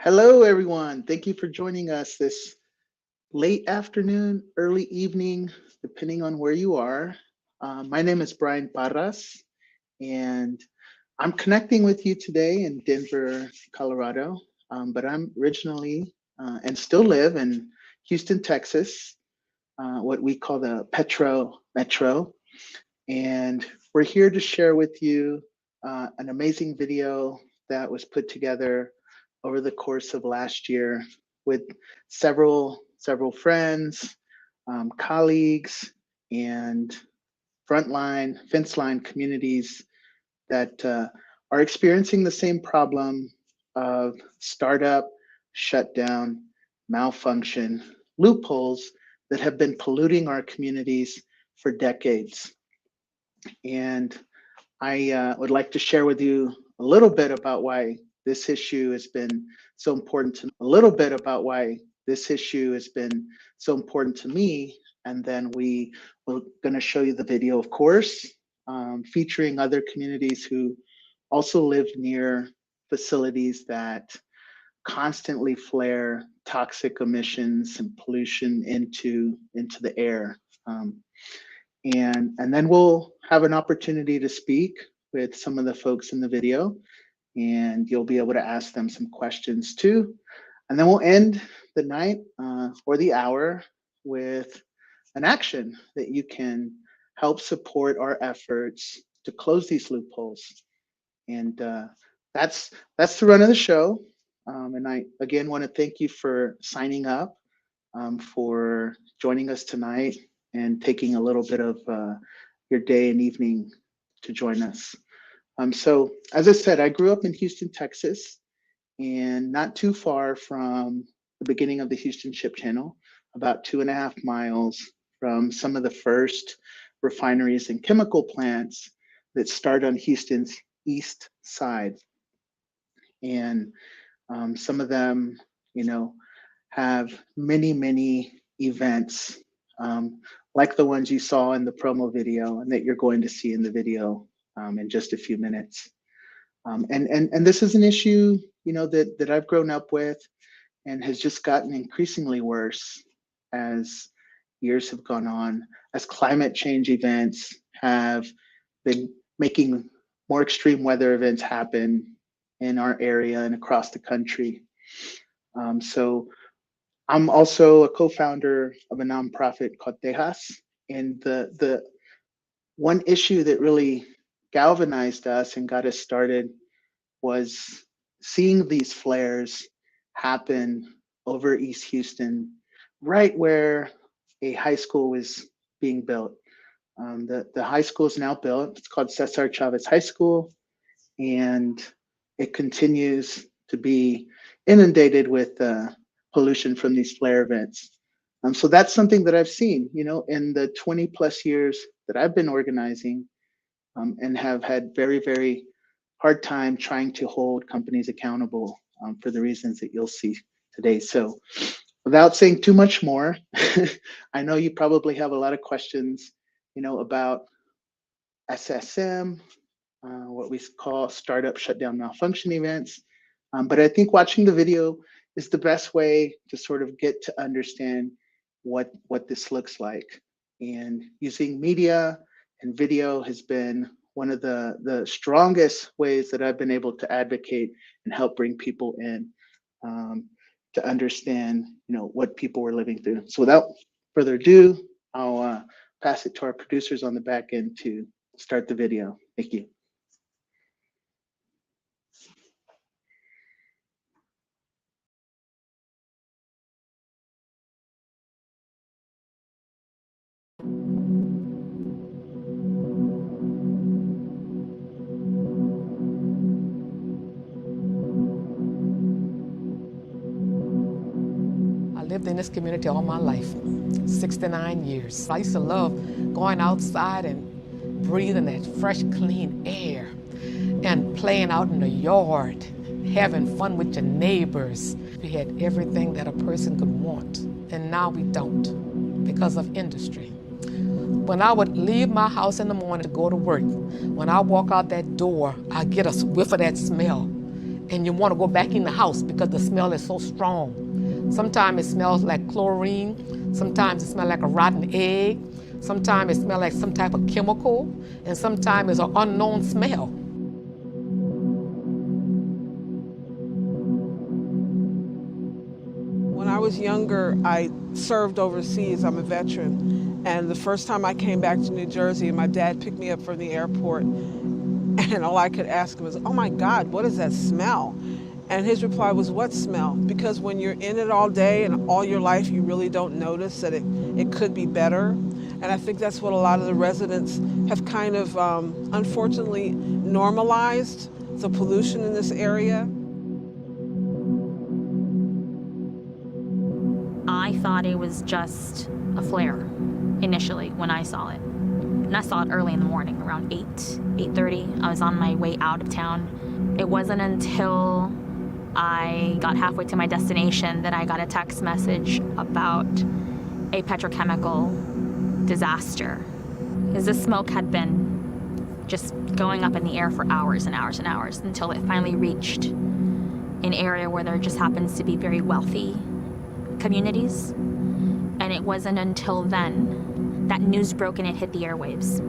Hello, everyone. Thank you for joining us this late afternoon, early evening, depending on where you are. My name is Brian Parras, and I'm connecting with you today in Denver, Colorado, but I'm originally and still live in Houston, Texas, what we call the Petro Metro. And we're here to share with you an amazing video that was put together over the course of last year with several friends, colleagues, and frontline fence line communities that are experiencing the same problem of startup, shutdown, malfunction, loopholes that have been polluting our communities for decades. And I would like to share with you a little bit about why this issue has been so important to me. And then we're going to show you the video, of course, featuring other communities who also live near facilities that constantly flare toxic emissions and pollution into the air. And then we'll have an opportunity to speak with some of the folks in the video, and you'll be able to ask them some questions too. And then we'll end the night or the hour with an action that you can help support our efforts to close these loopholes. And that's the run of the show. And I again want to thank you for signing up, for joining us tonight, and taking a little bit of your day and evening to join us. So as I said, I grew up in Houston, Texas, and not too far from the beginning of the Houston Ship Channel, about 2.5 miles from some of the first refineries and chemical plants that start on Houston's east side. And some of them, have many events like the ones you saw in the promo video and that you're going to see in the video in just a few minutes. And this is an issue, that I've grown up with and has just gotten increasingly worse as years have gone on, as climate change events have been making more extreme weather events happen in our area and across the country. So I'm also a co-founder of a nonprofit called Tejas. And the one issue that really galvanized us and got us started was seeing these flares happen over East Houston, right where a high school was being built. The high school is now built. It's called Cesar Chavez High School, and it continues to be inundated with pollution from these flare events. So that's something that I've seen, in the 20 plus years that I've been organizing, and have had very hard time trying to hold companies accountable for the reasons that you'll see today. So without saying too much more, I know you probably have a lot of questions, about SSM, what we call startup shutdown malfunction events. But I think watching the video is the best way to sort of get to understand what this looks like. And using media and video has been one of the strongest ways that I've been able to advocate and help bring people in to understand, what people were living through. So without further ado, I'll pass it to our producers on the back end to start the video. Thank you. I lived in this community all my life, 69 years. I used to love going outside and breathing that fresh, clean air and playing out in the yard, having fun with your neighbors. We had everything that a person could want, and now we don't because of industry. When I would leave my house in the morning to go to work, when I walk out that door, I get a whiff of that smell. and you want to go back in the house because the smell is so strong. Sometimes it smells like chlorine, sometimes it smells like a rotten egg, sometimes it smells like some type of chemical, and sometimes it's an unknown smell. When I was younger, I served overseas. I'm a veteran. And the first time I came back to New Jersey, my dad picked me up from the airport, and all I could ask him was, "Oh my God, what is that smell?" And his reply was, "What smell?" Because when you're in it all day and all your life, you really don't notice that it could be better. And I think that's what a lot of the residents have kind of, unfortunately, normalized the pollution in this area. I thought it was just a flare initially when I saw it. And I saw it early in the morning, around 8:30. I was on my way out of town. It wasn't until I got halfway to my destination that I got a text message about a petrochemical disaster. Because the smoke had been just going up in the air for hours and hours and hours until it finally reached an area where there just happens to be very wealthy communities. And it wasn't until then that news broke and it hit the airwaves.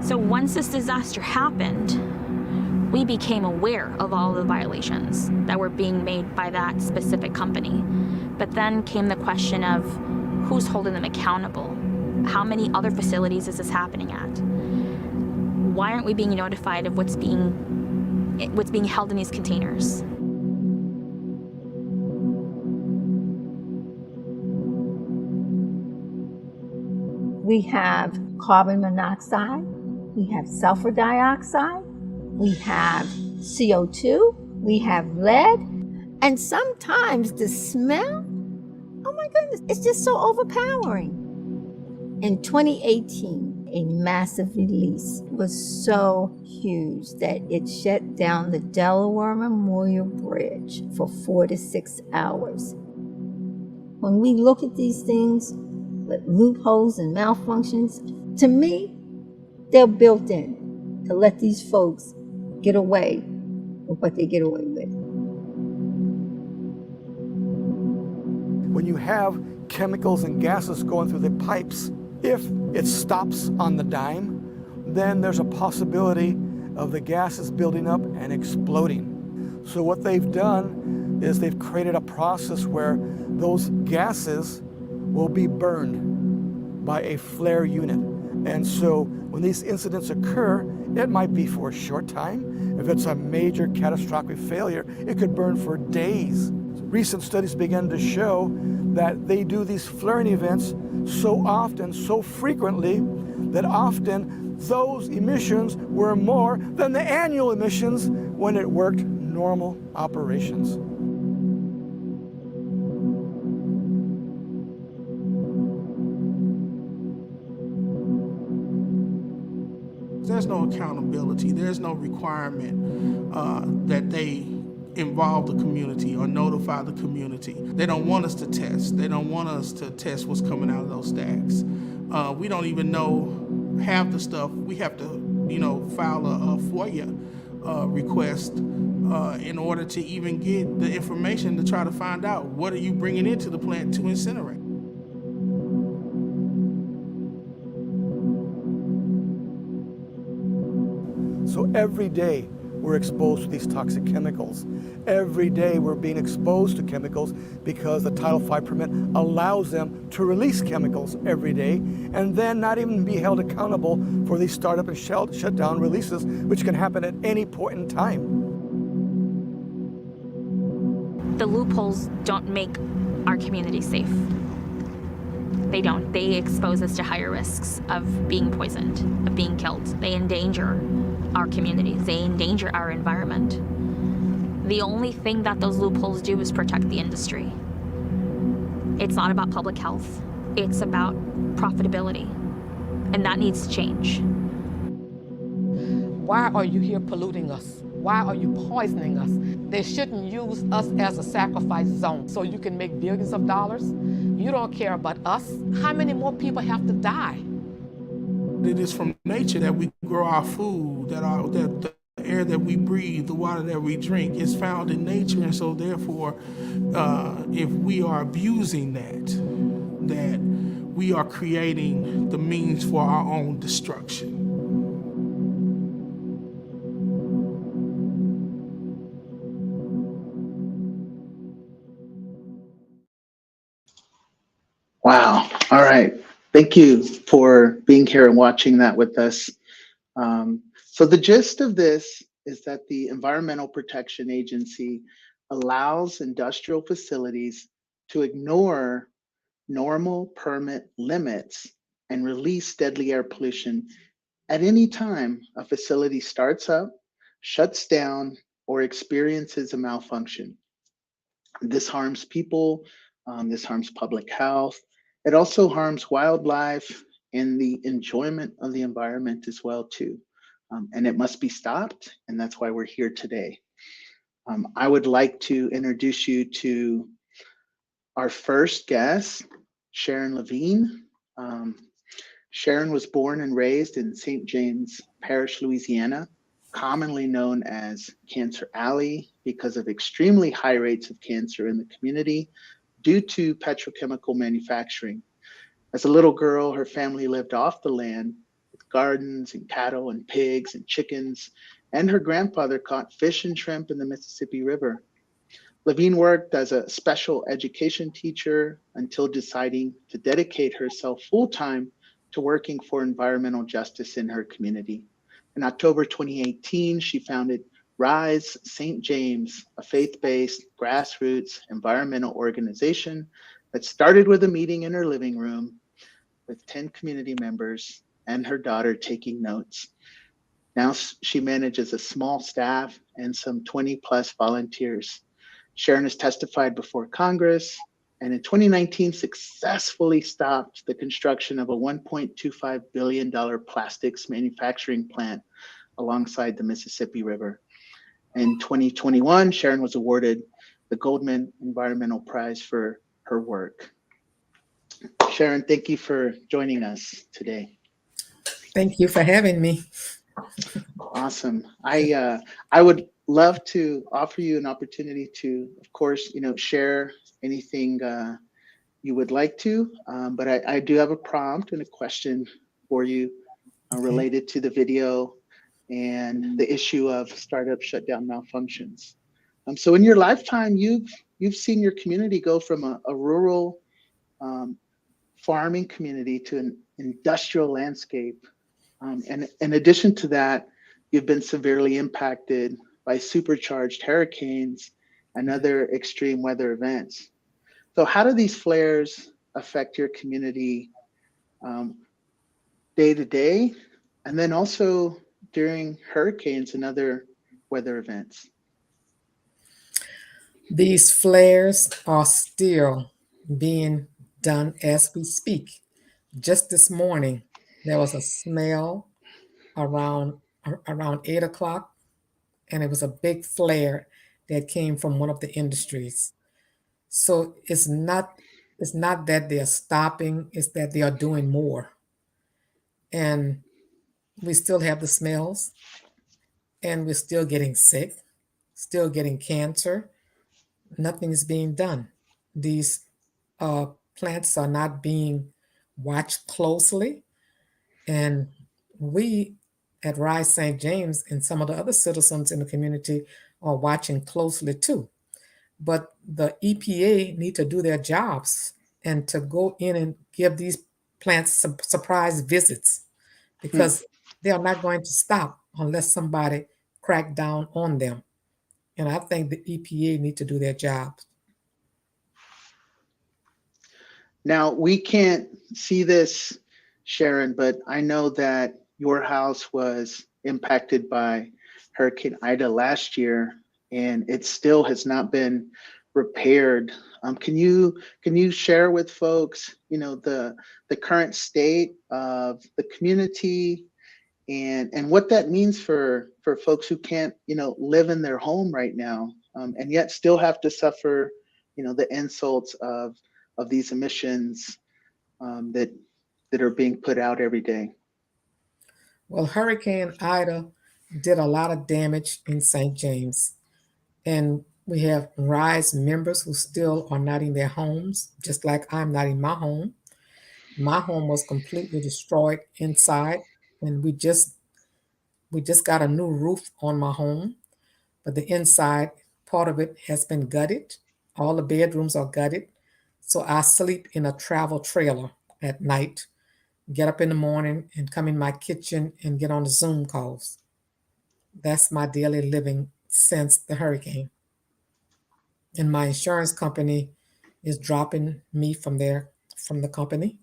So once this disaster happened, we became aware of all the violations that were being made by that specific company. But then came the question of who's holding them accountable? How many other facilities is this happening at? Why aren't we being notified of what's being held in these containers? We have carbon monoxide, we have sulfur dioxide, we have CO2, we have lead, and sometimes the smell, oh my goodness, it's just so overpowering. In 2018, a massive release was so huge that it shut down the Delaware Memorial Bridge for 4 to 6 hours. When we look at these things, with loopholes and malfunctions, to me, they're built in to let these folks get away with what they get away with. When you have chemicals and gases going through the pipes, if it stops on the dime, then there's a possibility of the gases building up and exploding. So what they've done is they've created a process where those gases will be burned by a flare unit. And so when these incidents occur, it might be for a short time. If it's a major catastrophic failure, it could burn for days. Recent studies began to show that they do these flaring events so often, so frequently, that often those emissions were more than the annual emissions when it worked normal operations. There's no accountability. There's no requirement that they involve the community or notify the community. They don't want us to test. They don't want us to test what's coming out of those stacks. We don't even know half the stuff. We have to, file a FOIA request in order to even get the information to try to find out what are you bringing into the plant to incinerate. So every day we're exposed to these toxic chemicals. Every day we're being exposed to chemicals because the Title V permit allows them to release chemicals every day and then not even be held accountable for these startup and shutdown releases, which can happen at any point in time. The loopholes don't make our community safe. They don't. They expose us to higher risks of being poisoned, of being killed. They endanger our communities. They endanger our environment. The only thing that those loopholes do is protect the industry. It's not about public health. It's about profitability. And that needs to change. Why are you here polluting us? Why are you poisoning us? They shouldn't use us as a sacrifice zone so you can make billions of dollars. You don't care about us. How many more people have to die? It is from nature that we grow our food, that the air that we breathe, the water that we drink is found in nature. And so therefore, if we are abusing that we are creating the means for our own destruction. Wow. All right. Thank you for being here and watching that with us. So the gist of this is that the Environmental Protection Agency allows industrial facilities to ignore normal permit limits and release deadly air pollution at any time a facility starts up, shuts down, or experiences a malfunction. This harms people, this harms public health. It also harms wildlife and the enjoyment of the environment as well too. And it must be stopped, and that's why we're here today. I would like to introduce you to our first guest, Sharon Levine. Sharon was born and raised in St. James Parish, Louisiana, commonly known as Cancer Alley because of extremely high rates of cancer in the community due to petrochemical manufacturing. As a little girl, her family lived off the land with gardens and cattle and pigs and chickens, and her grandfather caught fish and shrimp in the Mississippi River. Levine worked as a special education teacher until deciding to dedicate herself full-time to working for environmental justice in her community. In October 2018, she founded Rise St. James, a faith-based grassroots environmental organization that started with a meeting in her living room with 10 community members and her daughter taking notes. Now she manages a small staff and some 20 plus volunteers. Sharon has testified before Congress and in 2019 successfully stopped the construction of a $1.25 billion plastics manufacturing plant alongside the Mississippi River. In 2021, Sharon was awarded the Goldman Environmental Prize for her work. Sharon, thank you for joining us today. Thank you for having me. Awesome. I would love to offer you an opportunity to, of course, share anything you would like to, but I do have a prompt and a question for you related to the video and the issue of startup shutdown malfunctions. So in your lifetime, you've seen your community go from a rural farming community to an industrial landscape. And in addition to that, you've been severely impacted by supercharged hurricanes and other extreme weather events. So how do these flares affect your community day to day, and then also during hurricanes and other weather events? These flares are still being done as we speak. Just this morning, there was a smell around 8 o'clock, and it was a big flare that came from one of the industries. So it's not that they are stopping; it's that they are doing more, and we still have the smells, and we're still getting sick, still getting cancer. Nothing is being done. These uh, plants are not being watched closely, and we at Rise St. James and some of the other citizens in the community are watching closely too. But the EPA need to do their jobs and to go in and give these plants some surprise visits Hmm. because they are not going to stop unless somebody crack down on them. And I think the EPA need to do their job. Now, we can't see this, Sharon, but I know that your house was impacted by Hurricane Ida last year, and it still has not been repaired. Can you share with folks, the current state of the community and what that means for folks who can't, live in their home right now, and yet still have to suffer, the insults of these emissions that are being put out every day. Well, Hurricane Ida did a lot of damage in St. James. And we have RISE members who still are not in their homes, just like I'm not in my home. My home was completely destroyed inside, and we just got a new roof on my home, but the inside part of it has been gutted. All the bedrooms are gutted. So I sleep in a travel trailer at night, get up in the morning and come in my kitchen and get on the Zoom calls. That's my daily living since the hurricane. And my insurance company is dropping me from the company.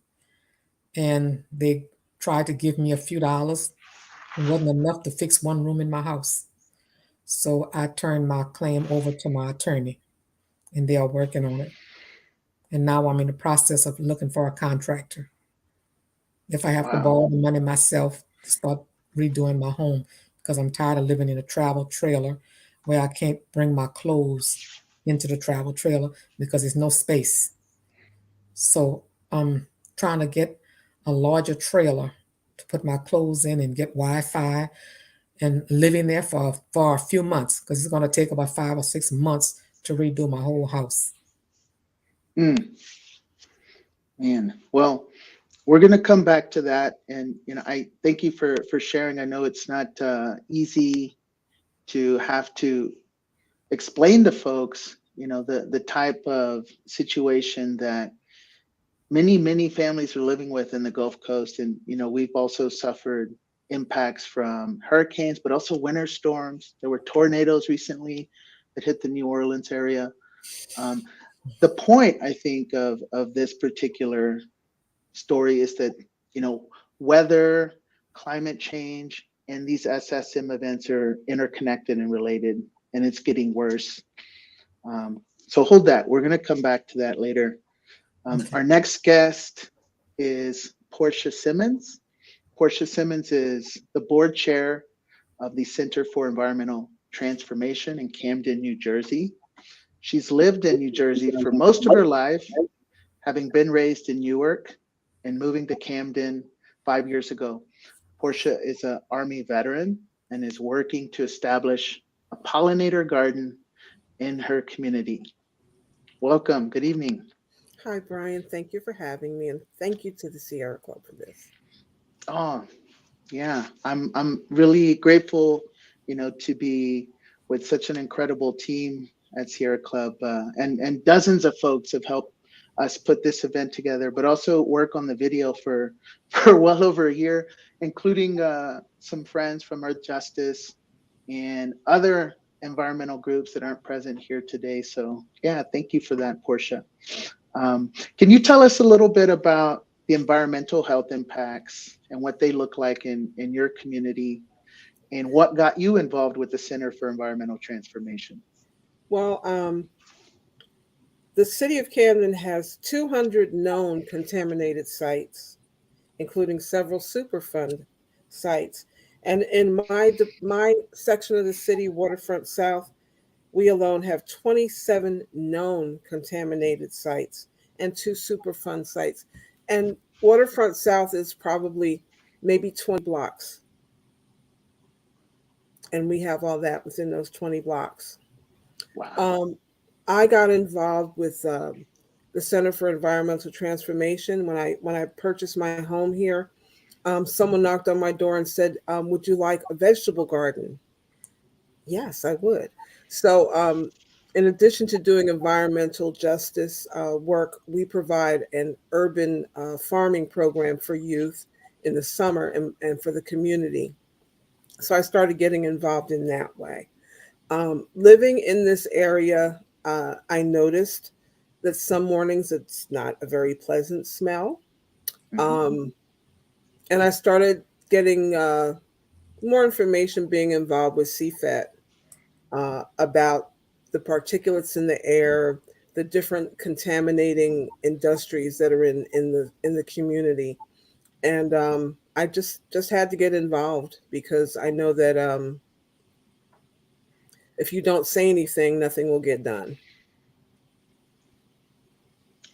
And they tried to give me a few dollars. It wasn't enough to fix one room in my house. So I turned my claim over to my attorney, and they are working on it. And now I'm in the process of looking for a contractor. If I have to Wow. borrow the money myself to start redoing my home, because I'm tired of living in a travel trailer where I can't bring my clothes into the travel trailer because there's no space. So I'm trying to get a larger trailer to put my clothes in and get Wi-Fi and living there for a few months, because it's going to take about 5 or 6 months to redo my whole house. Mm, man. Well, we're going to come back to that. And, I thank you for sharing. I know it's not easy to have to explain to folks, the type of situation that many families are living with in the Gulf Coast. And, we've also suffered impacts from hurricanes, but also winter storms. There were tornadoes recently that hit the New Orleans area. The point, I think, of this particular story is that, weather, climate change, and these SSM events are interconnected and related, and it's getting worse. So hold that. We're going to come back to that later. Our next guest is Porsha Simmons. Porsha Simmons is the board chair of the Center for Environmental Transformation in Camden, New Jersey. She's lived in New Jersey for most of her life, having been raised in Newark and moving to Camden 5 years ago. Porsha is an Army veteran and is working to establish a pollinator garden in her community. Welcome. Good evening. Hi, Brian. Thank you for having me, and thank you to the Sierra Club for this. Oh, yeah. I'm really grateful, to be with such an incredible team at Sierra Club, and dozens of folks have helped us put this event together, but also work on the video for well over a year, including some friends from Earthjustice and other environmental groups that aren't present here today. So yeah, thank you for that, Porsha. Can you tell us a little bit about the environmental health impacts and what they look like in your community, and what got you involved with the Center for Environmental Transformation? Well, the city of Camden has 200 known contaminated sites, including several Superfund sites. And in my section of the city, Waterfront South, we alone have 27 known contaminated sites and 2 Superfund sites. And Waterfront South is probably maybe 20 blocks. And we have all that within those 20 blocks. Wow. I got involved with the Center for Environmental Transformation when I purchased my home here. Someone knocked on my door and said, "Would you like a vegetable garden?" Yes, I would. So, in addition to doing environmental justice work, we provide an urban farming program for youth in the summer and for the community. So I started getting involved in that way. Living in this area, I noticed that some mornings it's not a very pleasant smell. Um, and I started getting more information being involved with CFAT about the particulates in the air, the different contaminating industries that are in the community. And I just had to get involved because I know that if you don't say anything, nothing will get done.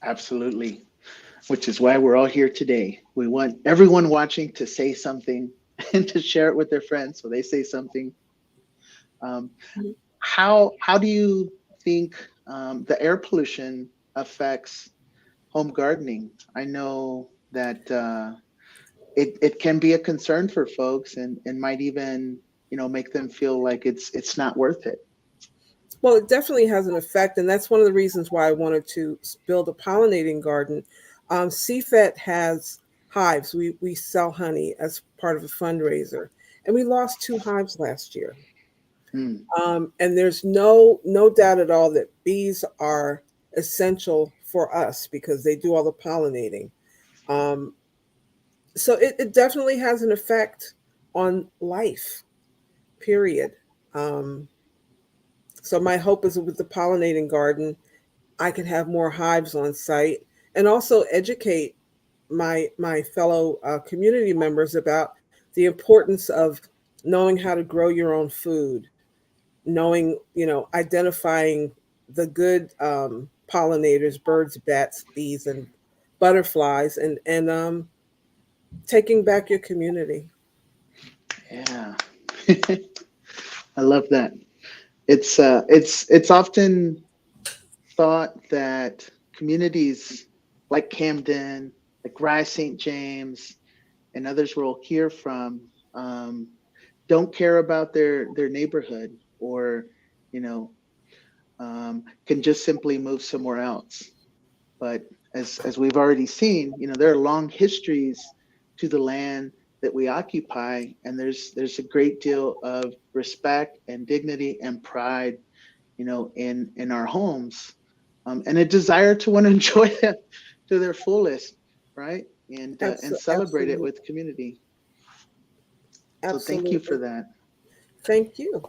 Absolutely. Which is why we're all here today. We want everyone watching to say something and to share it with their friends. So they say something. Um, Mhm. how do you think the air pollution affects home gardening? I know that it can be a concern for folks and might even, make them feel like it's not worth it. Well, it definitely has an effect, and that's one of the reasons why I wanted to build a pollinating garden. CFET has hives. We sell honey as part of a fundraiser, and we lost 2 hives last year. Hmm. And there's no doubt at all that bees are essential for us because they do all the pollinating. Um, so it definitely has an effect on life. Period. Um, so my hope is with the pollinating garden, I can have more hives on site and also educate my fellow community members about the importance of knowing how to grow your own food, knowing, identifying the good pollinators, birds, bats, bees, and butterflies, and taking back your community. Yeah. I love that. It's often thought that communities like Camden, like Rye St. James, and others we'll hear from, um, don't care about their neighborhood, or you know can just simply move somewhere else. But as we've already seen, there are long histories to the land that we occupy, and there's a great deal of respect and dignity and pride, in our homes, and a desire to want to enjoy them to their fullest, right? And celebrate it Absolutely. with community. So thank you for Absolutely. that. Thank you.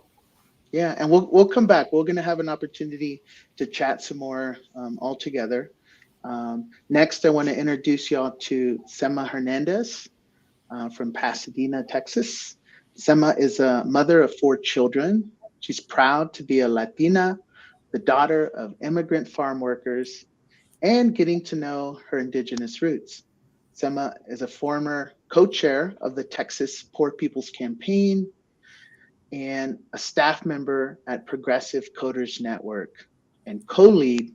Yeah, and we'll come back. We're going to have an opportunity to chat some more, all together. Next, I want to introduce y'all to Semma Hernandez from Pasadena, Texas. Semma is a mother of 4 children. She's proud to be a Latina, the daughter of immigrant farm workers, and getting to know her indigenous roots. Semma is a former co-chair of the Texas Poor People's Campaign and a staff member at Progressive Coders Network, and co-lead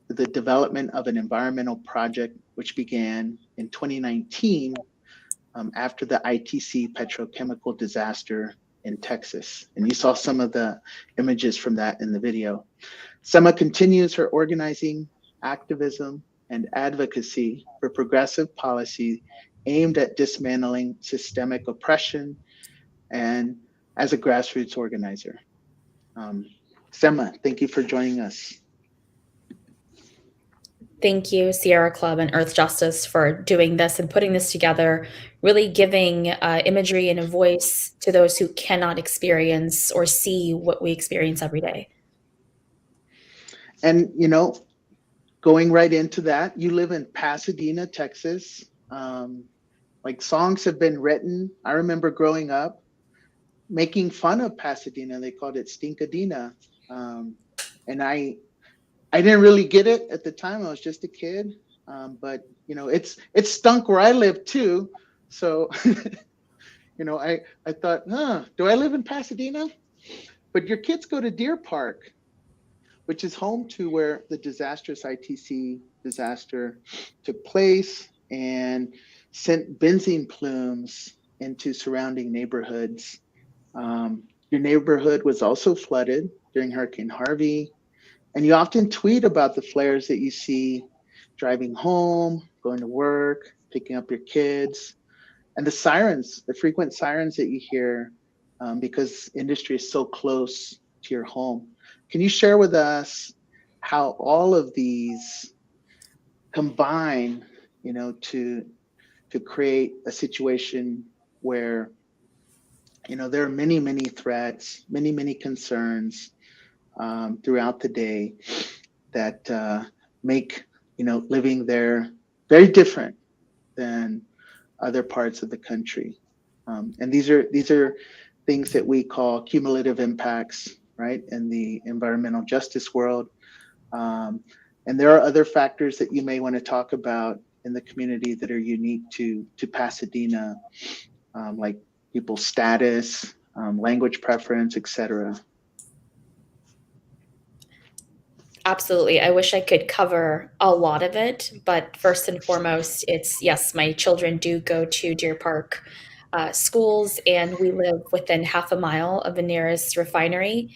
the development of an environmental project which began in 2019, after the ITC petrochemical disaster in Texas. And you saw some of the images from that in the video. Semma continues her organizing, activism, and advocacy for progressive policy aimed at dismantling systemic oppression, and as a grassroots organizer. Um, Semma, thank you for joining us. Thank you, Sierra Club and Earthjustice, for doing this and putting this together, really giving imagery and a voice to those who cannot experience or see what we experience every day. And, going right into that, you live in Pasadena, Texas. Like, songs have been written. I remember growing up making fun of Pasadena. They called it Stinkadena. And I didn't really get it at the time. I was just a kid. But it's stunk where I live too. So I thought, do I live in Pasadena? But your kids go to Deer Park, which is home to where the disastrous ITC disaster took place, and sent benzene plumes into surrounding neighborhoods. Your neighborhood was also flooded during Hurricane Harvey, and you often tweet about the flares that you see driving home, going to work, picking up your kids, and the sirens, the frequent sirens that you hear, because industry is so close to your home. Can you share with us how all of these combine, to create a situation where, there are many, many threats, many, many concerns, throughout the day that make, living there very different than other parts of the country. And these are things that we call cumulative impacts, right, in the environmental justice world. And there are other factors that you may want to talk about in the community that are unique to Pasadena, like people's status, language preference, etc. Absolutely. I wish I could cover a lot of it, but first and foremost, it's yes, my children do go to Deer Park schools, and we live within half a mile of the nearest refinery.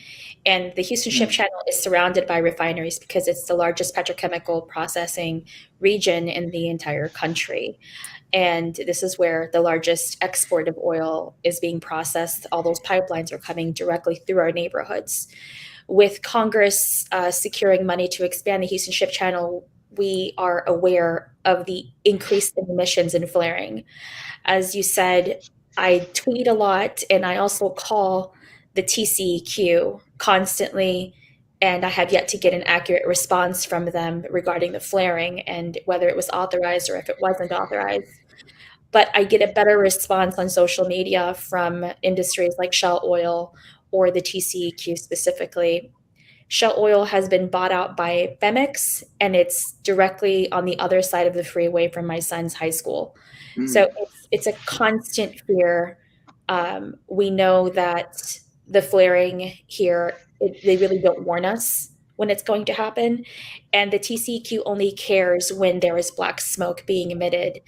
And the Houston Ship Channel is surrounded by refineries because it's the largest petrochemical processing region in the entire country. And this is where the largest export of oil is being processed. All those pipelines are coming directly through our neighborhoods. With Congress securing money to expand the Houston Ship Channel, we are aware of the increase in emissions and flaring. As you said, I tweet a lot, and I also call the TCEQ constantly, and I have yet to get an accurate response from them regarding the flaring and whether it was authorized or if it wasn't authorized. But I get a better response on social media from industries like Shell Oil or the TCEQ specifically. Shell Oil has been bought out by Pemex, and it's directly on the other side of the freeway from my son's high school. So it's a constant fear. We know that the flaring here, they really don't warn us when it's going to happen. And the TCEQ only cares when there is black smoke being emitted.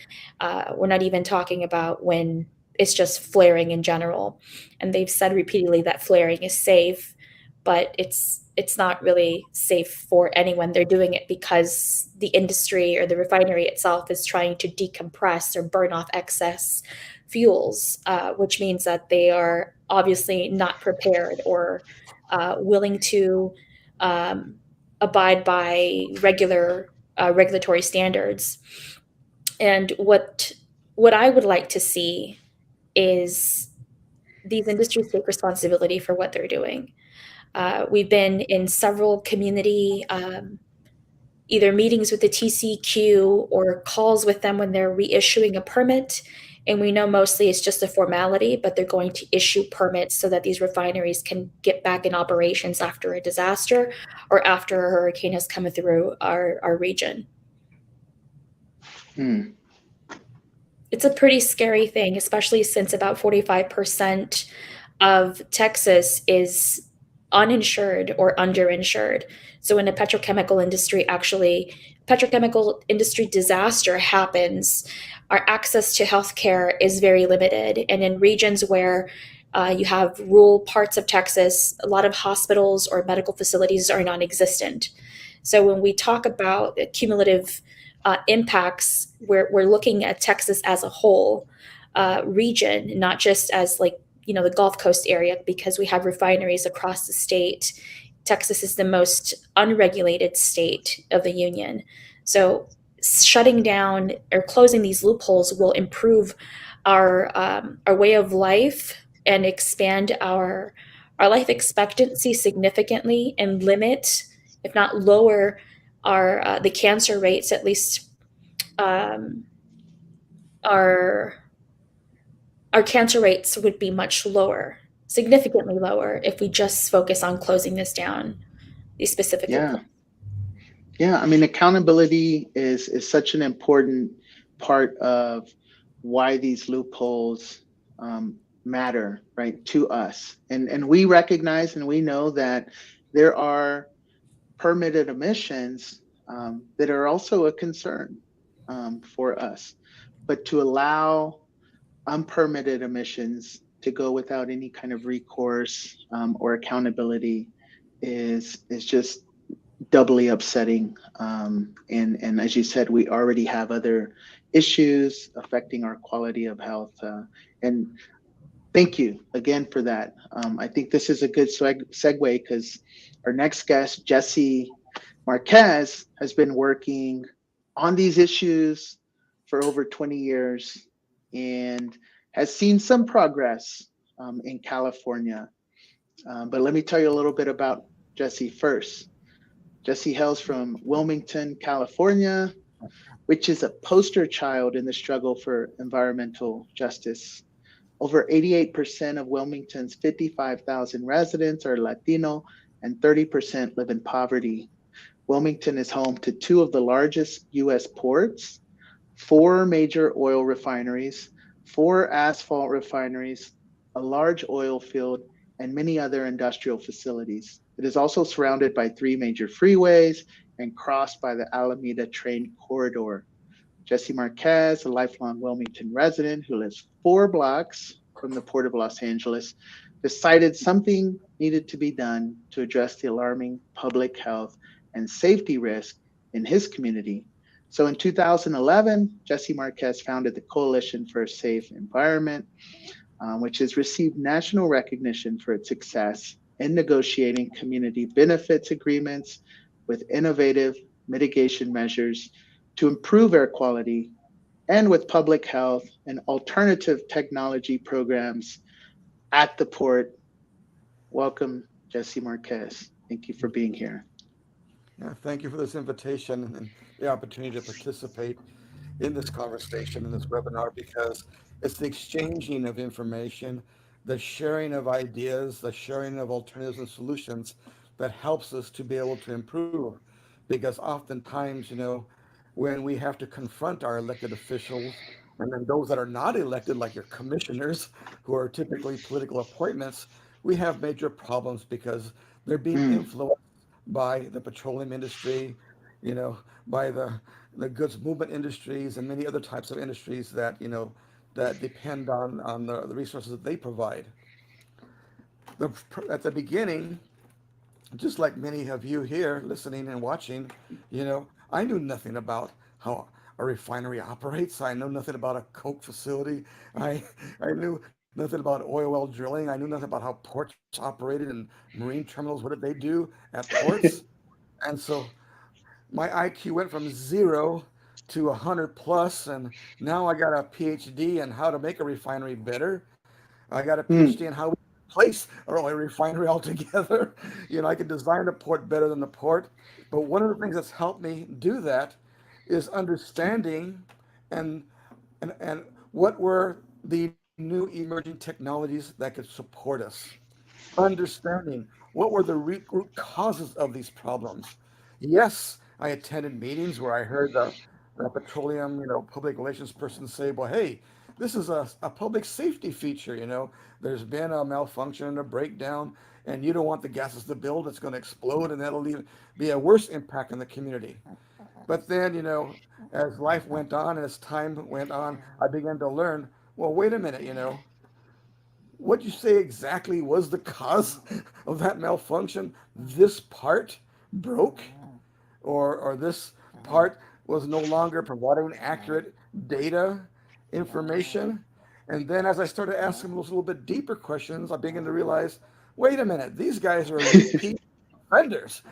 We're not even talking about when it's just flaring in general. And they've said repeatedly that flaring is safe, but it's not really safe for anyone. They're doing it because the industry or the refinery itself is trying to decompress or burn off excess fuels, which means that they are obviously not prepared or willing to abide by regulatory standards. And what I would like to see is these industries take responsibility for what they're doing. We've been in several community either meetings with the TCQ or calls with them when they're reissuing a permit. And we know mostly it's just a formality, but they're going to issue permits so that these refineries can get back in operations after a disaster or after a hurricane has come through our region. It's a pretty scary thing, especially since about 45% of Texas is uninsured or underinsured. So when a petrochemical industry disaster happens, our access to healthcare is very limited. And in regions where you have rural parts of Texas, a lot of hospitals or medical facilities are non-existent. So when we talk about cumulative impacts, we're looking at Texas as a whole region, not just as the Gulf Coast area, because we have refineries across the state. Texas is the most unregulated state of the union. So shutting down or closing these loopholes will improve our way of life and expand our life expectancy significantly and limit, if not lower, the cancer rates, at least our cancer rates would be much lower, significantly lower, if we just focus on closing this down, these specific loopholes. Yeah, I mean, accountability is such an important part of why these loopholes matter, right, to us. And we recognize and we know that there are permitted emissions that are also a concern for us. But to allow unpermitted emissions to go without any kind of recourse or accountability is just doubly upsetting. And as you said, we already have other issues affecting our quality of health. And thank you again for that. I think this is a good segue because our next guest, Jesse Marquez, has been working on these issues for over 20 years and has seen some progress in California. But let me tell you a little bit about Jesse first. Jesse hails from Wilmington, California, which is a poster child in the struggle for environmental justice. Over 88% of Wilmington's 55,000 residents are Latino and 30% live in poverty. Wilmington is home to two of the largest U.S. ports, 4 major oil refineries, 4 asphalt refineries, a large oil field, and many other industrial facilities. It is also surrounded by 3 major freeways and crossed by the Alameda train corridor. Jesse Marquez, a lifelong Wilmington resident who lives 4 blocks from the Port of Los Angeles, decided something needed to be done to address the alarming public health and safety risk in his community. So in 2011, Jesse Marquez founded the Coalition for a Safe Environment, which has received national recognition for its success in negotiating community benefits agreements with innovative mitigation measures to improve air quality, and with public health and alternative technology programs at the port. Welcome, Jesse Marquez. Thank you for being here. Yeah, thank you for this invitation and the opportunity to participate in this conversation, in this webinar, because it's the exchanging of information, the sharing of ideas, the sharing of alternatives and solutions that helps us to be able to improve. Because oftentimes, when we have to confront our elected officials, and then those that are not elected, like your commissioners, who are typically political appointments, we have major problems because they're being influenced by the petroleum industry, by the goods movement industries and many other types of industries that that depend on the resources that they provide. At the beginning, just like many of you here listening and watching, I knew nothing about how a refinery operates. I know nothing about a coke facility. I knew nothing about oil well drilling. I knew nothing about how ports operated and marine terminals. What did they do at ports? And so my IQ went from 0 to 100 plus, and now I got a PhD in how to make a refinery better. I got a PhD in how we replace our oil refinery altogether. I can design a port better than the port. But one of the things that's helped me do that is understanding and what were the new emerging technologies that could support us. Understanding what were the root causes of these problems. Yes, I attended meetings where I heard the petroleum, public relations person say, well, hey, this is a public safety feature, there's been a malfunction and a breakdown, and you don't want the gases to build, it's going to explode, and that'll be a worse impact on the community. But then, as life went on, as time went on, I began to learn, well, wait a minute, what you say exactly was the cause of that malfunction? This part broke, or this part was no longer providing accurate data information. And then as I started asking those little bit deeper questions, I began to realize, wait a minute, these guys are repeat offenders.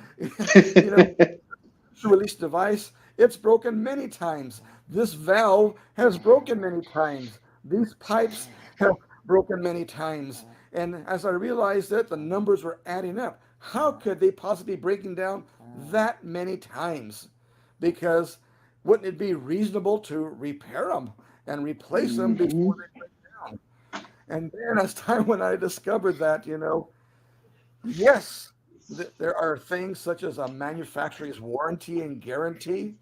Release device, it's broken many times. This valve has broken many times. These pipes have broken many times. And as I realized that the numbers were adding up, how could they possibly be breaking down that many times? Because wouldn't it be reasonable to repair them and replace them before they break down? And then as time went on, I discovered that, yes, there are things such as a manufacturer's warranty and guarantee.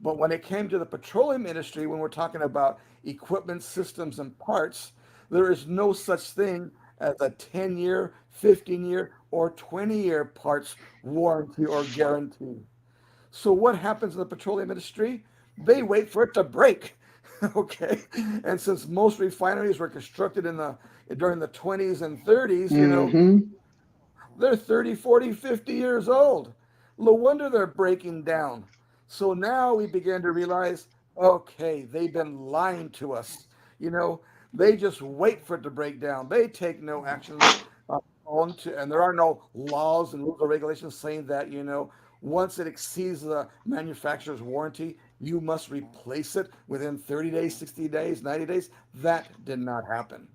But when it came to the petroleum industry, when we're talking about equipment, systems, and parts, there is no such thing as a 10-year, 15-year, or 20-year parts warranty or guarantee. So what happens in the petroleum industry? They wait for it to break. Okay. And since most refineries were constructed during the 20s and 30s, they're 30, 40, 50 years old. No wonder they're breaking down. So now we began to realize, okay, they've been lying to us. They just wait for it to break down. They take no actions and there are no laws and rules or regulations saying that, once it exceeds the manufacturer's warranty, you must replace it within 30 days, 60 days, 90 days. That did not happen.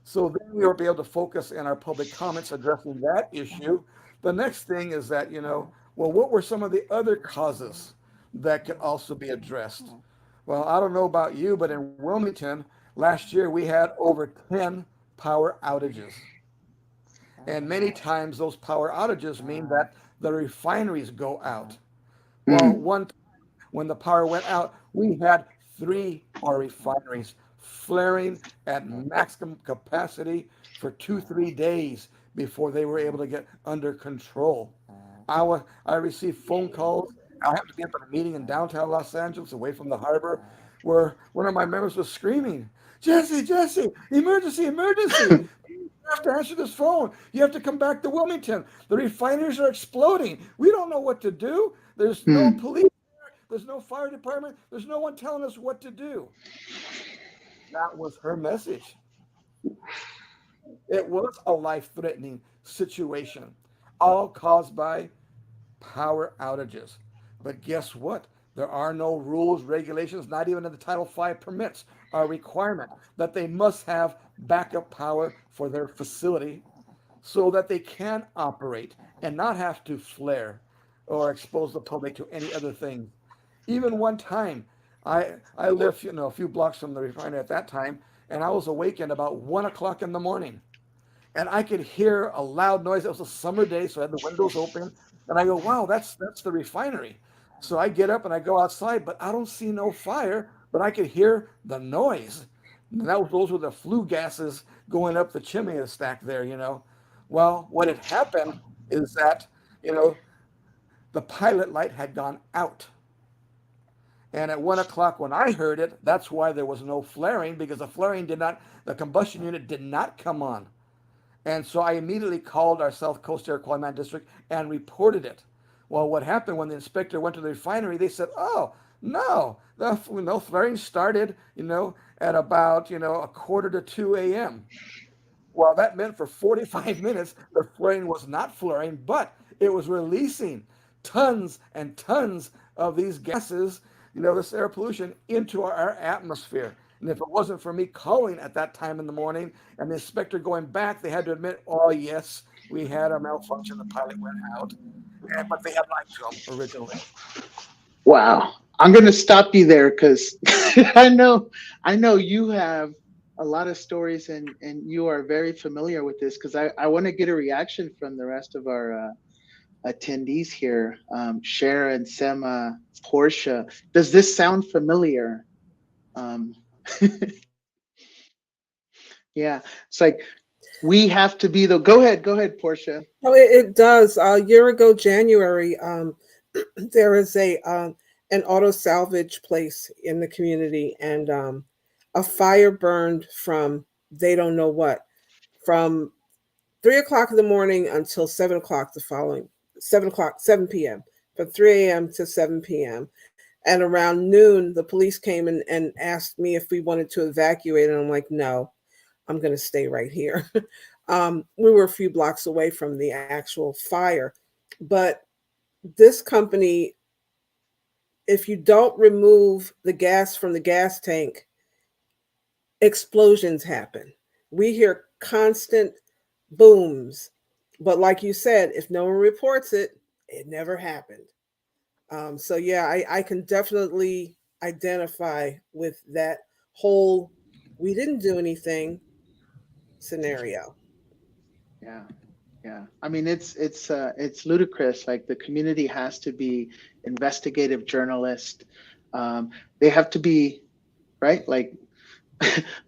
So then we were able to focus in our public comments addressing that issue. The next thing is that, what were some of the other causes that could also be addressed? Well, I don't know about you, but in Wilmington, last year we had over 10 power outages. And many times those power outages mean that the refineries go out. Well, one time when the power went out, we had 3 of our refineries flaring at maximum capacity for 2-3 days before they were able to get under control. I received phone calls. I happened to be up at a meeting in downtown Los Angeles, away from the harbor, where one of my members was screaming, "Jesse, Jesse, emergency, emergency! You have to answer this phone. You have to come back to Wilmington. The refineries are exploding. We don't know what to do. There's no police there. There's no fire department. There's no one telling us what to do." That was her message. It was a life-threatening situation, all caused by power outages. But guess what? There are no rules, regulations, not even in the Title V permits, a requirement that they must have backup power for their facility so that they can operate and not have to flare or expose the public to any other thing. Even one time, I lived a few blocks from the refinery at that time, and I was awakened about 1 o'clock in the morning, and I could hear a loud noise. It was a summer day, so I had the windows open, and I go, "Wow, that's the refinery." So I get up and I go outside, but I don't see no fire, but I could hear the noise. And those were the flue gases going up the chimney stack there. Well, what had happened is that, the pilot light had gone out. And at 1 o'clock when I heard it, that's why there was no flaring, because the combustion unit did not come on. And so I immediately called our South Coast Air Quality Management District and reported it. Well, what happened when the inspector went to the refinery, they said, "Oh, no, the flaring started, at about, 1:45 a.m. Well, that meant for 45 minutes, the flaring was not flaring, but it was releasing tons and tons of these gases, this air pollution into our atmosphere. And if it wasn't for me calling at that time in the morning and the inspector going back, they had to admit, "Oh, yes, we had a malfunction. The pilot went out." But they had lied to him originally. Wow. I'm going to stop you there because I know you have a lot of stories and you are very familiar with this, because I want to get a reaction from the rest of our attendees here. Sharon, Semma, Porsha, does this sound familiar? Yeah, it's like we have to be go ahead, Porsha. Oh, it does. A year ago, January, there is an auto salvage place in the community, and a fire burned from they don't know what, from 3 o'clock in the morning until 7 o'clock the following 7 p.m. from 3 a.m. to 7 p.m. And around noon, the police came and asked me if we wanted to evacuate, and I'm like, "No, I'm going to stay right here." We were a few blocks away from the actual fire, but this company, if you don't remove the gas from the gas tank, explosions happen. We hear constant booms, but like you said, if no one reports it, it never happened. So yeah, I can definitely identify with that whole "we didn't do anything" scenario. Yeah. I mean, it's ludicrous. Like, the community has to be investigative journalists. They have to be, right, like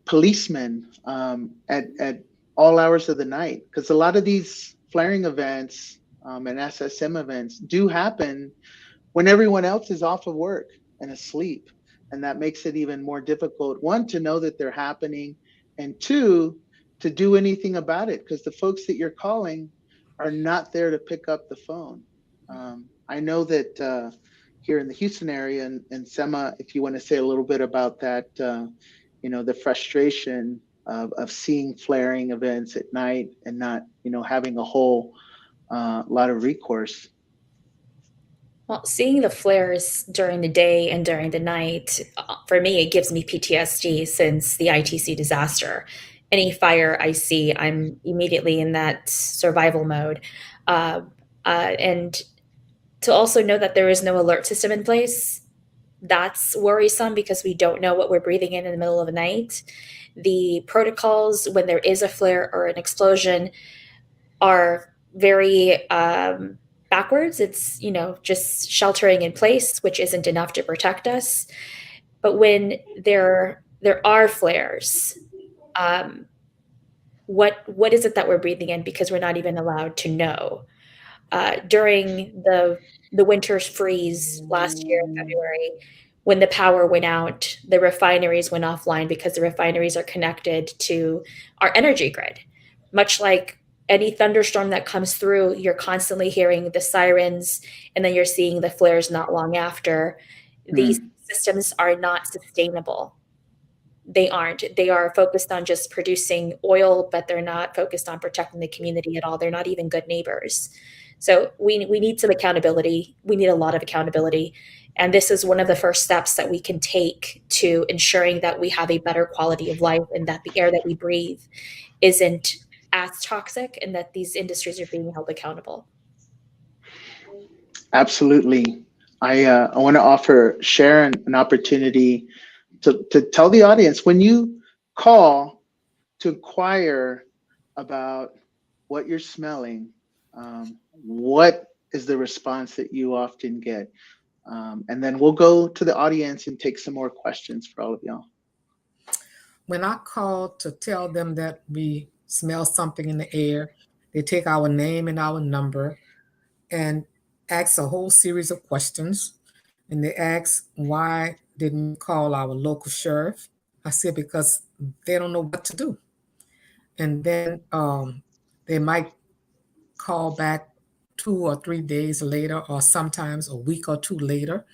policemen at all hours of the night, because a lot of these flaring events and SSM events do happen when everyone else is off of work and asleep. And that makes it even more difficult, one, to know that they're happening, and two, to do anything about it, because the folks that you're calling are not there to pick up the phone. I know that here in the Houston area, and Semma, if you want to say a little bit about that, the frustration of seeing flaring events at night and not, having a whole lot of recourse. Well, seeing the flares during the day and during the night, for me, it gives me PTSD since the ITC disaster. Any fire I see, I'm immediately in that survival mode. And to also know that there is no alert system in place, that's worrisome, because we don't know what we're breathing in the middle of the night. The protocols when there is a flare or an explosion are very backwards. It's, just sheltering in place, which isn't enough to protect us. But when there are flares, what is it that we're breathing in, because we're not even allowed to know. During the winter freeze last year in February, when the power went out, the refineries went offline because the refineries are connected to our energy grid. Much like any thunderstorm that comes through, you're constantly hearing the sirens, and then you're seeing the flares not long after. These systems are not sustainable. They aren't. They are focused on just producing oil, but they're not focused on protecting the community at all. They're not even good neighbors. So we need some accountability. We need a lot of accountability. And this is one of the first steps that we can take to ensuring that we have a better quality of life, and that the air that we breathe isn't as toxic, and that these industries are being held accountable. Absolutely. I want to offer Sharon an opportunity to tell the audience, when you call to inquire about what you're smelling, what is the response that you often get? And then we'll go to the audience and take some more questions for all of y'all. When I call to tell them that we smell something in the air, they take our name and our number and ask a whole series of questions. And they ask, why didn't you call our local sheriff? I said, because they don't know what to do. And then they might call back 2 or 3 days later, or sometimes a week or two later,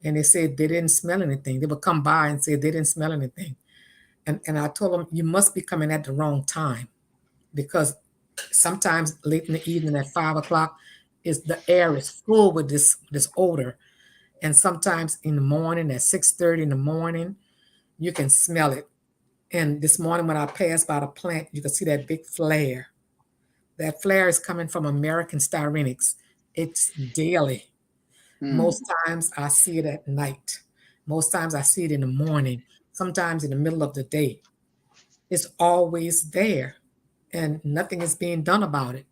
and they said they didn't smell anything. They would come by and say they didn't smell anything. And I told them, you must be coming at the wrong time, because sometimes late in the evening at 5 o'clock, the air is full with this odor. And sometimes in the morning at 6:30 in the morning, you can smell it. And this morning when I passed by the plant, you can see that big flare. That flare is coming from American Styrenics. It's daily. Most times I see it at night. Most times I see it in the morning, sometimes in the middle of the day. It's always there, and nothing is being done about it.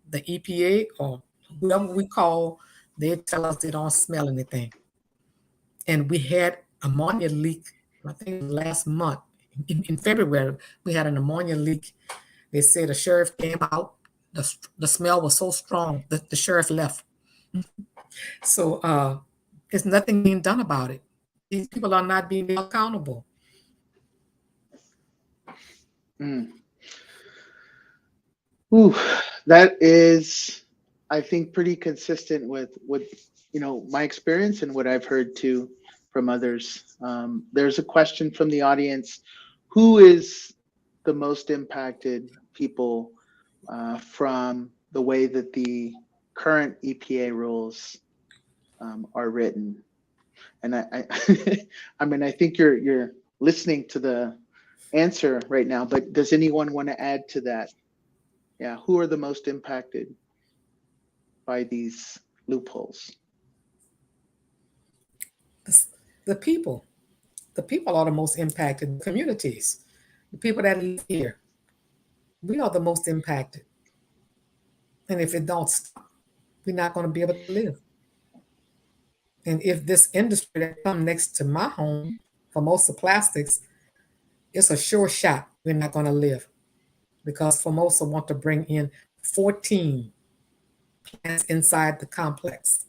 The EPA or whoever we call, they tell us they don't smell anything. And we had ammonia leak, I think last month, in February, we had an ammonia leak. They said the sheriff came out. The smell was so strong that the sheriff left. So there's nothing being done about it. These people are not being held accountable. Ooh, that is, I think, pretty consistent with my experience and what I've heard too from others. There's a question from the audience: who is the most impacted people from the way that the current EPA rules are written? And I mean, I think you're listening to the answer right now, but does anyone want to add to that? Yeah, who are the most impacted by these loopholes? The people. The people are the most impacted. The communities, the people that live here. We are the most impacted. And if it don't stop, we're not going to be able to live. And if this industry that comes next to my home, for most of plastics, it's a sure shot we're not going to live, because Formosa want to bring in 14 plants inside the complex.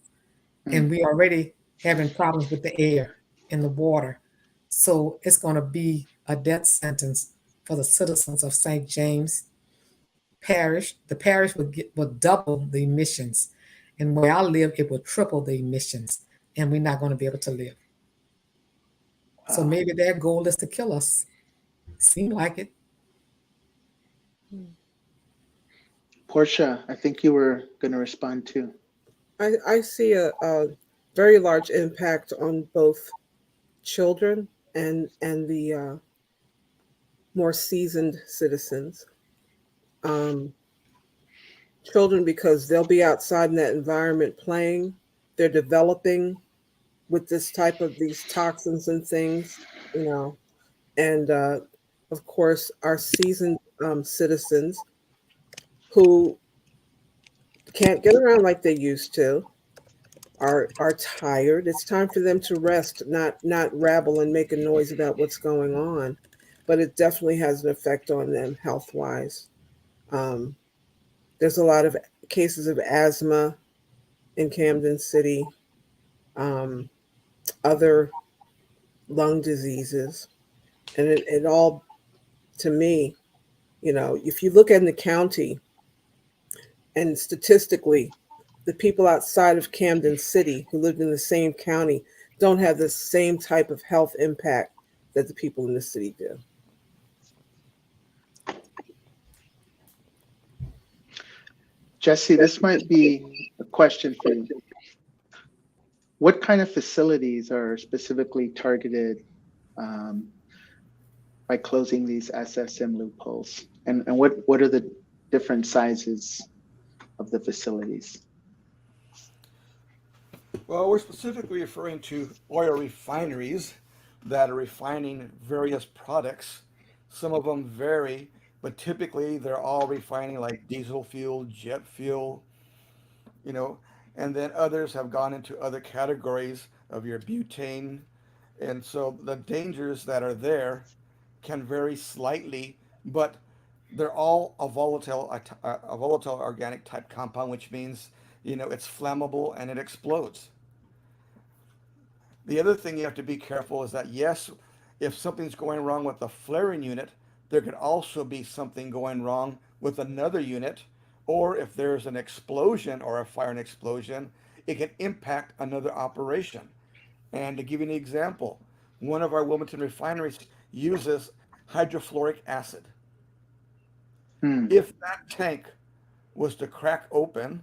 And we already having problems with the air and the water. So it's going to be a death sentence for the citizens of St. James Parish. The parish would double the emissions. And where I live, it would triple the emissions. And we're not going to be able to live. So maybe their goal is to kill us. Seem like it. Porsha, I think you were going to respond too. I see a very large impact on both children and the more seasoned citizens. Children, because they'll be outside in that environment playing, they're developing with this type of these toxins and things, and of course our seasoned citizens who can't get around like they used to, are tired. It's time for them to rest, not rabble and make a noise about what's going on. But it definitely has an effect on them health wise. Um, there's a lot of cases of asthma in Camden City, um, other lung diseases, and it all, to me, if you look at the county and statistically, the people outside of Camden City who lived in the same county don't have the same type of health impact that the people in the city do. Jesse, this might be a question for you. What kind of facilities are specifically targeted um, by closing these SSM loopholes? And what are the different sizes of the facilities? Well, we're specifically referring to oil refineries that are refining various products. Some of them vary, but typically they're all refining like diesel fuel, jet fuel, you know, and then others have gone into other categories of your butane. And so the dangers that are there can vary slightly, but they're all a volatile organic type compound, which means, it's flammable and it explodes. The other thing you have to be careful is that, yes, if something's going wrong with the flaring unit, there could also be something going wrong with another unit, or if there's an explosion or a fire and explosion, it can impact another operation. And to give you an example, one of our Wilmington refineries uses hydrofluoric acid. Hmm. If that tank was to crack open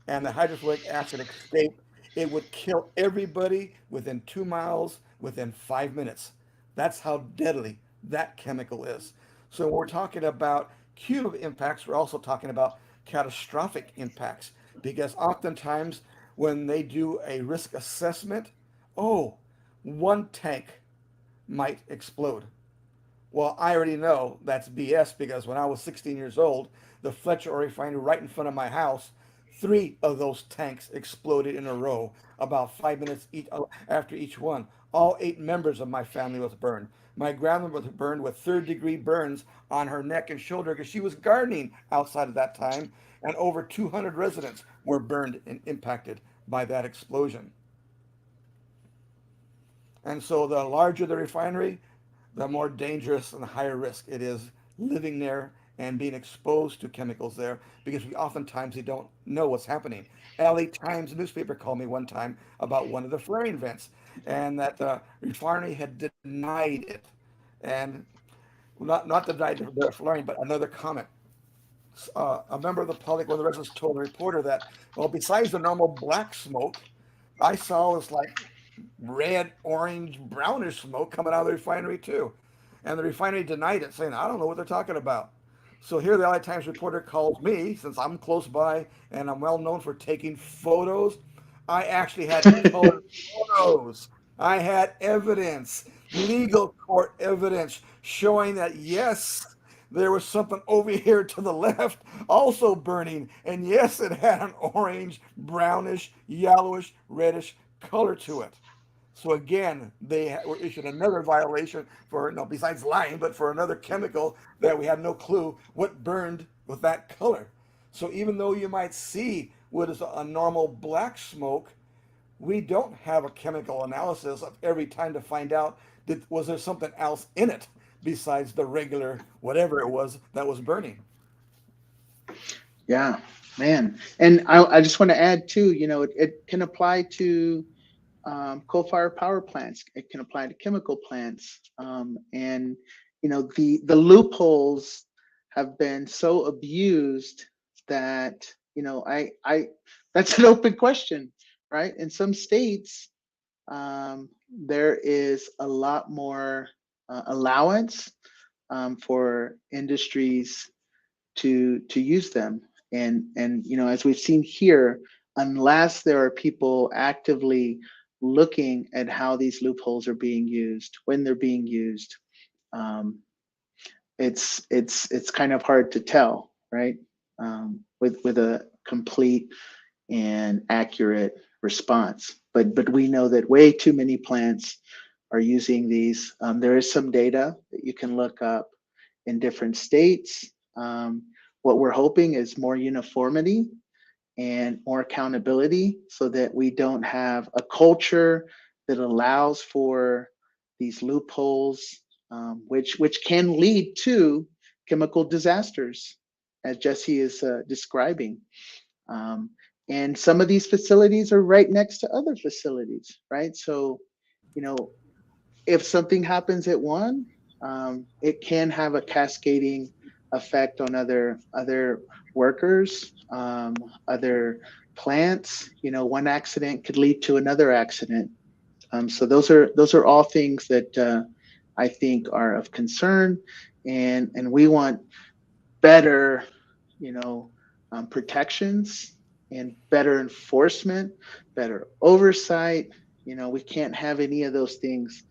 and the hydrofluoric acid escape, it would kill everybody within 2 miles, within 5 minutes. That's how deadly that chemical is. So when we're talking about cumulative impacts, we're also talking about catastrophic impacts because oftentimes when they do a risk assessment, oh, one tank might explode. Well, I already know that's BS because when I was 16 years old, the Fletcher oil refinery right in front of my house, three of those tanks exploded in a row, about 5 minutes after each one. All 8 members of my family was burned. My grandmother was burned with third-degree burns on her neck and shoulder because she was gardening outside at that time, and over 200 residents were burned and impacted by that explosion. And so the larger the refinery, the more dangerous and the higher risk it is living there and being exposed to chemicals there because we oftentimes they don't know what's happening. LA Times newspaper called me one time about one of the flaring vents and that the refinery had denied it. And not denied the flaring, but another comment. A member of the public, one of the residents told the reporter that, well, besides the normal black smoke, I saw this like red, orange, brownish smoke coming out of the refinery too. And the refinery denied it, saying, I don't know what they're talking about. So here the LA Times reporter calls me, since I'm close by and I'm well known for taking photos. I actually had color photos. I had evidence, legal court evidence showing that yes, there was something over here to the left also burning. And yes, it had an orange, brownish, yellowish, reddish color to it. So again, they were issued another violation for, no, besides lying, but for another chemical that we had no clue what burned with that color. So even though you might see what is a normal black smoke, we don't have a chemical analysis of every time to find out that was there something else in it besides the regular whatever it was that was burning. Yeah, man. And I just want to add too, it can apply to coal-fired power plants. It can apply to chemical plants. And, the loopholes have been so abused that, that's an open question, right? In some states, there is a lot more allowance for industries to use them. And as we've seen here, unless there are people actively looking at how these loopholes are being used, when they're being used, it's kind of hard to tell, right? With a complete and accurate response. But we know that way too many plants are using these. There is some data that you can look up in different states. What we're hoping is more uniformity and more accountability so that we don't have a culture that allows for these loopholes, which can lead to chemical disasters, as Jesse is describing. And some of these facilities are right next to other facilities, right? So, you know, if something happens at one, it can have a cascading effect on other workers, other plants. You know, one accident could lead to another accident. So those are all things that I think are of concern, and we want better, you know, protections and better enforcement, better oversight. You know, we can't have any of those things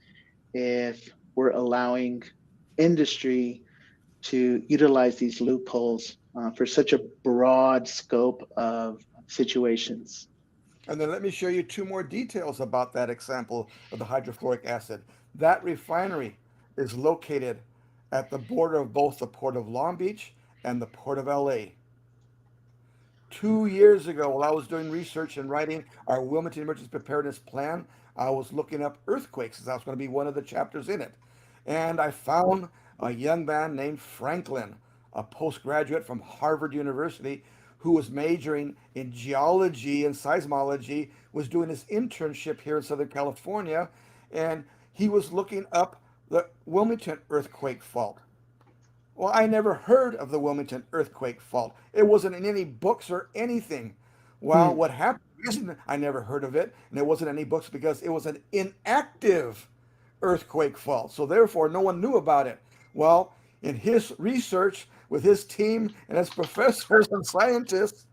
if we're allowing industry to utilize these loopholes for such a broad scope of situations. And then let me show you two more details about that example of the hydrofluoric acid. That refinery is located at the border of both the Port of Long Beach and the Port of LA. 2 years ago, while I was doing research and writing our Wilmington Emergency Preparedness Plan, I was looking up earthquakes, as that was going to be one of the chapters in it. And I found a young man named Franklin, a postgraduate from Harvard University, who was majoring in geology and seismology, was doing his internship here in Southern California, and he was looking up the Wilmington earthquake fault. Well, I never heard of the Wilmington earthquake fault. It wasn't in any books or anything. Well, what happened is I never heard of it, and it wasn't in any books because it was an inactive earthquake fault. So therefore, no one knew about it. Well, in his research with his team and his professors and scientists,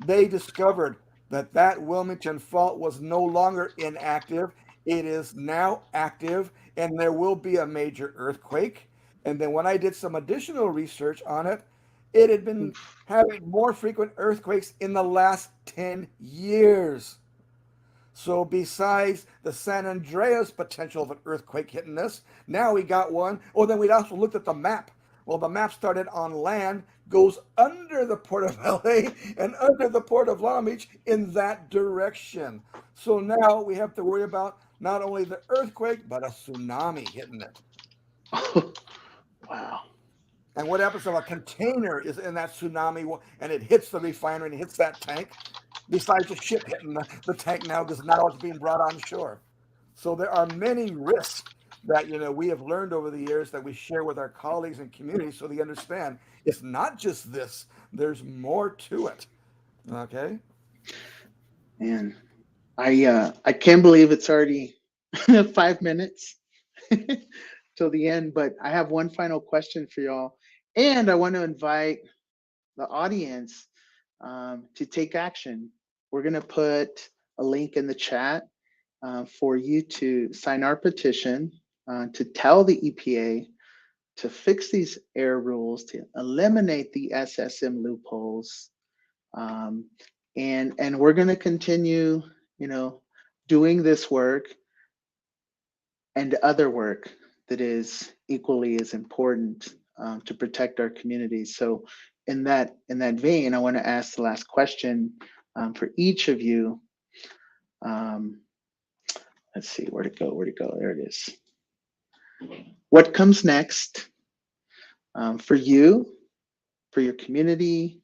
they discovered that that Wilmington fault was no longer inactive. It is now active, and there will be a major earthquake. And then when I did some additional research on it, it had been having more frequent earthquakes in the last 10 years. So besides the San Andreas potential of an earthquake hitting us, now we got one. Oh, then we also looked at the map. Well, the map started on land, goes under the Port of LA and under the Port of Long Beach in that direction. So now we have to worry about not only the earthquake, but a tsunami hitting it. Wow. And what happens if a container is in that tsunami and it hits the refinery and hits that tank? Besides the ship hitting the tank now, because now it's being brought on shore. So there are many risks that we have learned over the years that we share with our colleagues and communities, so they understand it's not just this. There's more to it. Okay. Man, I can't believe it's already 5 minutes till the end, but I have one final question for y'all. And I want to invite the audience to take action. We're going to put a link in the chat for you to sign our petition to tell the EPA to fix these air rules, to eliminate the SSM loopholes. And we're going to continue, doing this work and other work that is equally as important to protect our communities. So in that vein, I want to ask the last question for each of you. Let's see, where'd it go? There it is. What comes next for you, for your community,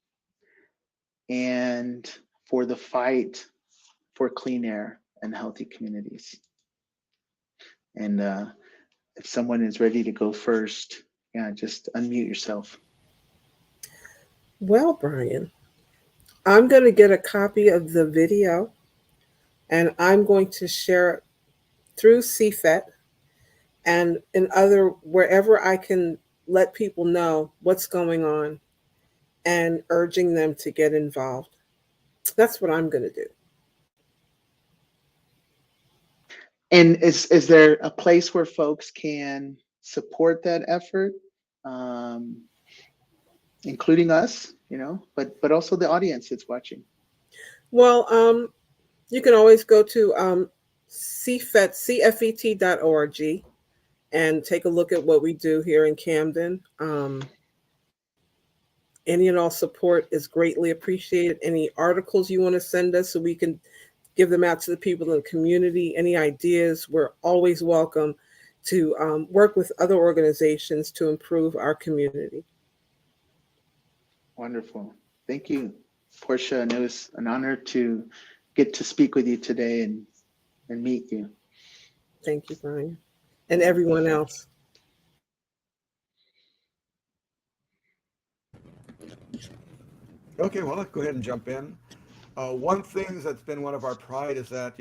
and for the fight for clean air and healthy communities? And if someone is ready to go first, just unmute yourself. Well, Brian, I'm going to get a copy of the video and I'm going to share it through CFET and wherever I can let people know what's going on and urging them to get involved. That's what I'm going to do. And is there a place where folks can support that effort, including us, but also the audience that's watching? Well, you can always go to cfet.org and take a look at what we do here in Camden. Any and all support is greatly appreciated. Any articles you want to send us so we can give them out to the people in the community, any ideas, we're always welcome to work with other organizations to improve our community. Wonderful. Thank you, Porsha. And it was an honor to get to speak with you today and meet you. Thank you, Brian, and everyone else. Okay, well, let's go ahead and jump in. One thing that's been one of our pride is that,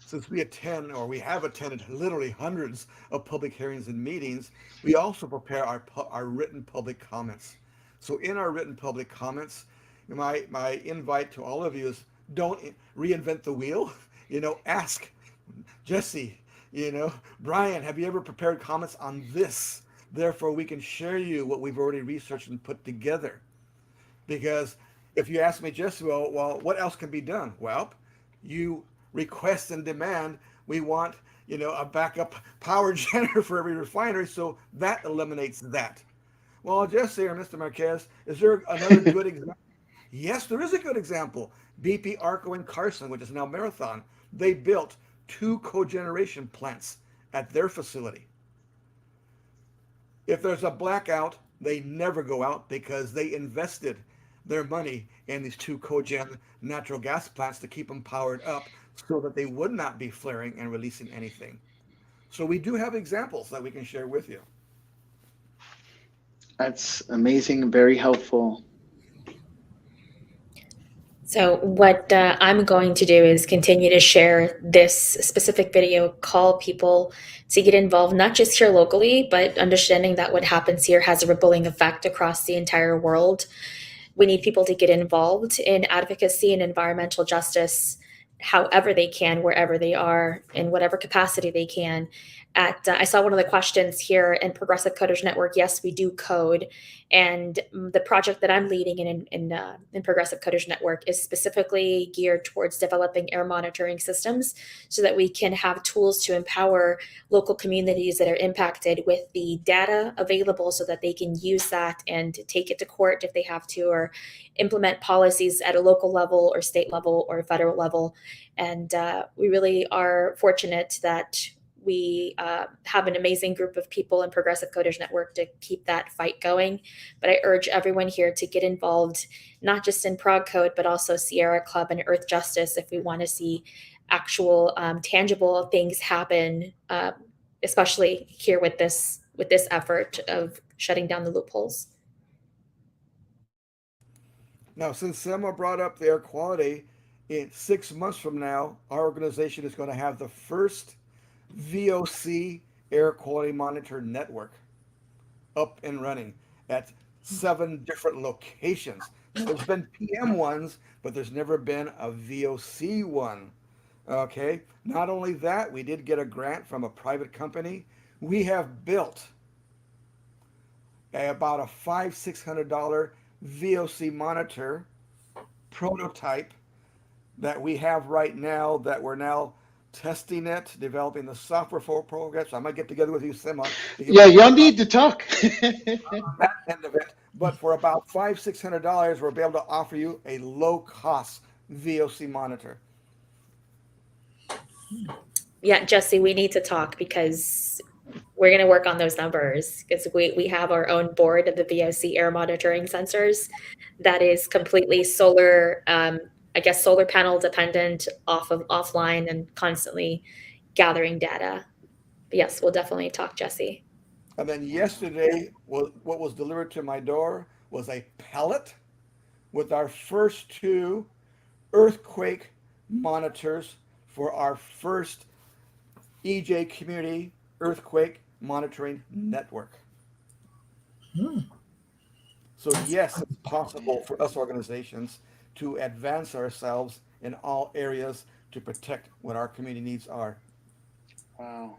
since we attend or we have attended literally hundreds of public hearings and meetings, we also prepare our written public comments. So in our written public comments, my invite to all of you is don't reinvent the wheel. Ask Jesse, Brian, have you ever prepared comments on this? Therefore, we can share you what we've already researched and put together. Because if you ask me, Jesse, well, what else can be done? Well, you request and demand, we want, a backup power generator for every refinery, so that eliminates that. Well, Jesse or Mr. Marquez, is there another good example? Yes, there is a good example. BP, Arco, and Carson, which is now Marathon, they built 2 cogeneration plants at their facility. If there's a blackout, they never go out because they invested their money in these 2 cogen natural gas plants to keep them powered up so that they would not be flaring and releasing anything. So we do have examples that we can share with you. That's amazing and very helpful. So what I'm going to do is continue to share this specific video, call people to get involved, not just here locally, but understanding that what happens here has a rippling effect across the entire world. We need people to get involved in advocacy and environmental justice however they can, wherever they are, in whatever capacity they can. I saw one of the questions here in Progressive Coders Network. Yes, we do code. And the project that I'm leading in Progressive Coders Network is specifically geared towards developing air monitoring systems so that we can have tools to empower local communities that are impacted with the data available so that they can use that and take it to court if they have to, or implement policies at a local level or state level or federal level. And we really are fortunate that we have an amazing group of people in Progressive Coders Network to keep that fight going. But I urge everyone here to get involved, not just in Prog Code, but also Sierra Club and Earthjustice if we want to see actual tangible things happen, especially here with this effort of shutting down the loopholes. Now, since Semma brought up the air quality, in 6 months from now, our organization is going to have the first VOC air quality monitor network up and running at 7 different locations. So there's been PM ones, but there's never been a VOC one. Okay. Not only that, we did get a grant from a private company. We have built about a $500-600 VOC monitor prototype that we have right now, that we're now testing it, developing the software for programs. So I might get together with you, Semma. Yeah, y'all need to talk. On that end of it. But for about $500-600, we'll be able to offer you a low-cost VOC monitor. Yeah, Jesse, we need to talk because we're going to work on those numbers, because we have our own board of the VOC air monitoring sensors that is completely solar, solar panel dependent, offline, and constantly gathering data. But yes, we'll definitely talk, Jesse. And then yesterday, what was delivered to my door was a pallet with our first 2 earthquake monitors for our first EJ Community Earthquake Monitoring Network. So yes, it's possible for us organizations to advance ourselves in all areas to protect what our community needs are. Wow.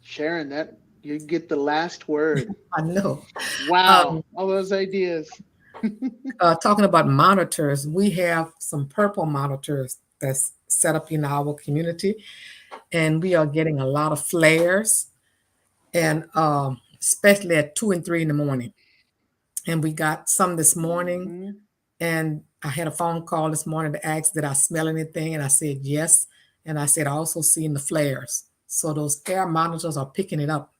Sharon, that you get the last word. I know. Wow. All those ideas. Talking about monitors, we have some purple monitors that's set up in our community, and we are getting a lot of flares, and especially at 2 and 3 in the morning. And we got some this morning, Mhm. and I had a phone call this morning to ask, did I smell anything? And I said yes. And I said, I also seen the flares. So those air monitors are picking it up,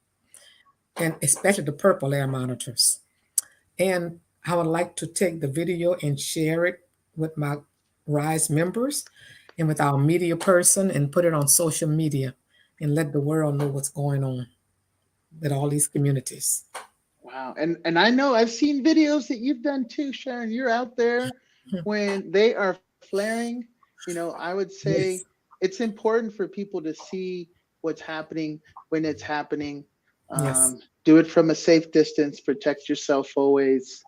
and especially the purple air monitors. And I would like to take the video and share it with my RISE members and with our media person and put it on social media and let the world know what's going on with all these communities. Wow. And I know I've seen videos that you've done too, Sharon. You're out there when they are flaring. You know, I would say Yes. it's important for people to see what's happening when it's happening. Yes. Do it from a safe distance, protect yourself always.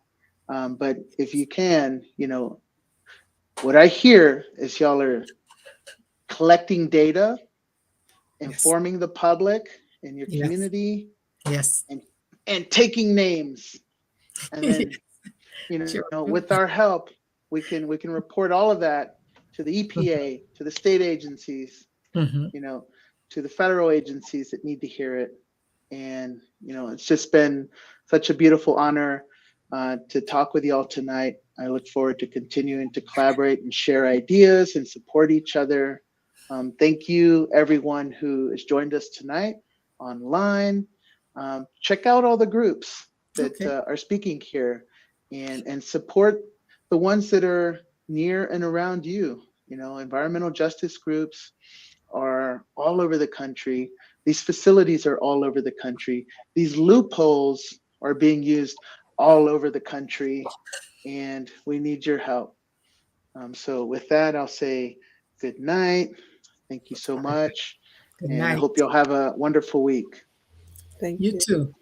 But if you can, you know, what I hear is y'all are collecting data, Yes. informing the public in your Yes. community, Yes. and taking names. And then, you Sure. know, with our help, we can report all of that to the EPA, to the state agencies, Mm-hmm. you know, to the federal agencies that need to hear it. And, you know, it's just been such a beautiful honor to talk with y'all tonight. I look forward to continuing to collaborate and share ideas and support each other. Thank you, everyone who has joined us tonight online. Check out all the groups that Okay. are speaking here, and support the ones that are near and around you. You know, environmental justice groups are all over the country. These facilities are all over the country. These loopholes are being used all over the country, and we need your help. So with that, I'll say good night. Thank you so much. Good And I night. hope you'll have a wonderful week. Thank You you. too.